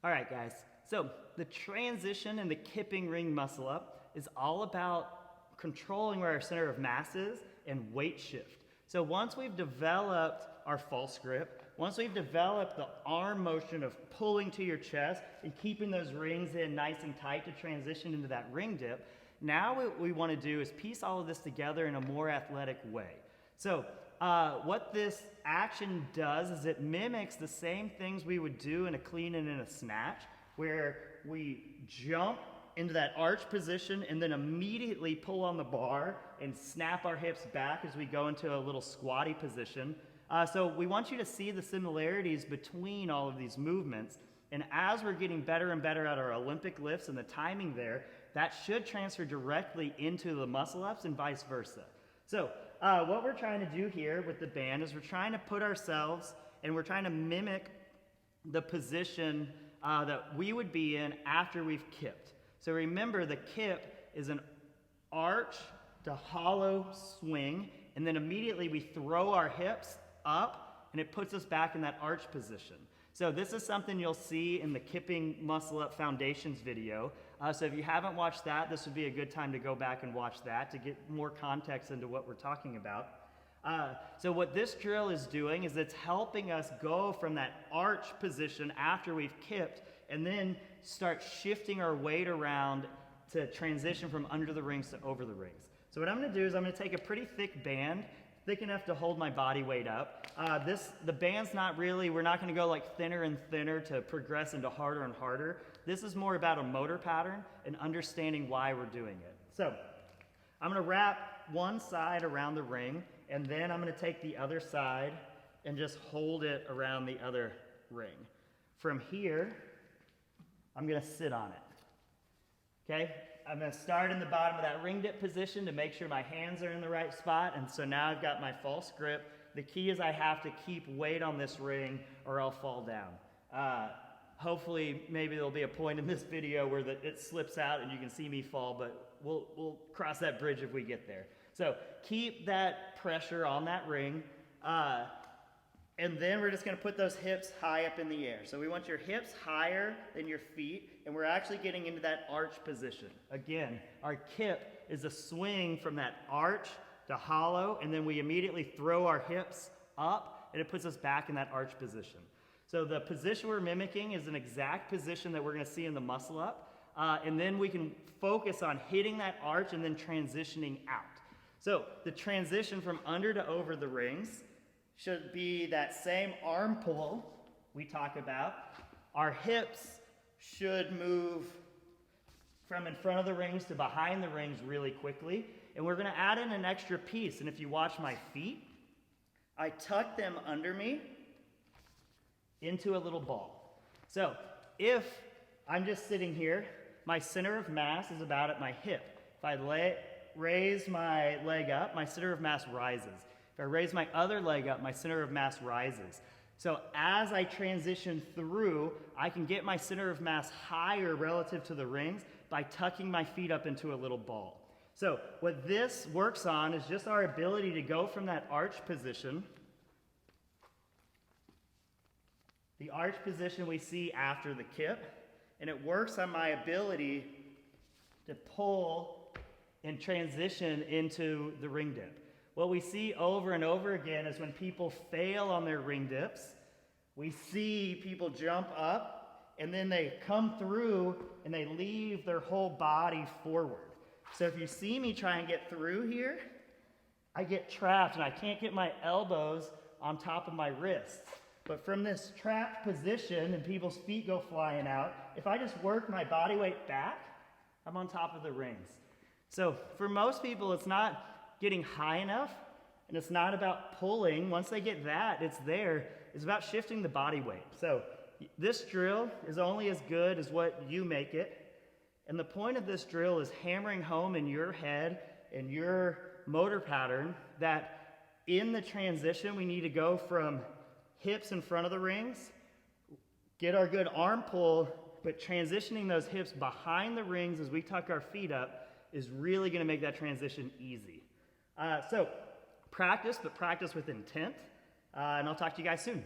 All right, guys. So the transition and the kipping ring muscle up is all about controlling where our center of mass is and weight shift. So once we've developed our false grip, once we've developed the arm motion of pulling to your chest and keeping those rings in nice and tight to transition into that ring dip, now what we want to do is piece all of this together in a more athletic way. So what this action does is it mimics the same things we would do in a clean and in a snatch, where we jump into that arch position and then immediately pull on the bar and snap our hips back as we go into a little squatty position. So we want you to see the similarities between all of these movements. And as we're getting better and better at our Olympic lifts and the timing there, that should transfer directly into the muscle ups and vice versa. So what we're trying to do here with the band is we're trying to put ourselves and we're trying to mimic the position that we would be in after we've kipped. So remember, the kip is an arch to hollow swing, and then immediately we throw our hips up and it puts us back in that arch position. So this is something you'll see in the Kipping Muscle Up Foundations video. So if you haven't watched that, this would be a good time to go back and watch that to get more context into what we're talking about. So what this drill is doing is it's helping us go from that arch position after we've kipped and then start shifting our weight around to transition from under the rings to over the rings. So what I'm going to do is I'm going to take a pretty thick band, thick enough to hold my body weight up. The band's not really, we're not going to go like thinner and thinner to progress into harder and harder. This is more about a motor pattern and understanding why we're doing it. So I'm going to wrap one side around the ring, and then I'm going to take the other side and just hold it around the other ring. From here, I'm going to sit on it. Okay? I'm going to start in the bottom of that ring dip position to make sure my hands are in the right spot. And so now I've got my false grip. The key is I have to keep weight on this ring or I'll fall down. Hopefully, maybe there'll be a point in this video where it slips out and you can see me fall, but we'll cross that bridge if we get there. So keep that pressure on that ring. And then we're just going to put those hips high up in the air. So we want your hips higher than your feet, and we're actually getting into that arch position. Again, our kip is a swing from that arch to hollow, and then we immediately throw our hips up, and it puts us back in that arch position. So the position we're mimicking is an exact position that we're going to see in the muscle up, and then we can focus on hitting that arch and then transitioning out. So the transition from under to over the rings should be that same arm pull we talk about. Our hips should move from in front of the rings to behind the rings really quickly. And we're going to add in an extra piece. And if you watch my feet, I tuck them under me into a little ball. So if I'm just sitting here, my center of mass is about at my hip. If I raise my leg up, my center of mass rises. If I raise my other leg up, my center of mass rises. So as I transition through, I can get my center of mass higher relative to the rings by tucking my feet up into a little ball. So what this works on is just our ability to go from that arch position, the arch position we see after the kip, and it works on my ability to pull and transition into the ring dip. What we see over and over again is when people fail on their ring dips, we see people jump up and then they come through and they leave their whole body forward. So if you see me try and get through here, I get trapped and I can't get my elbows on top of my wrists. But from this trapped position and people's feet go flying out, if I just work my body weight back, I'm on top of the rings. So for most people, it's not getting high enough, and it's not about pulling. Once they get that, it's there. It's about shifting the body weight. So this drill is only as good as what you make it. And the point of this drill is hammering home in your head and your motor pattern that in the transition, we need to go from hips in front of the rings, get our good arm pull, but transitioning those hips behind the rings as we tuck our feet up is really going to make that transition easy. So practice, but practice with intent. And I'll talk to you guys soon.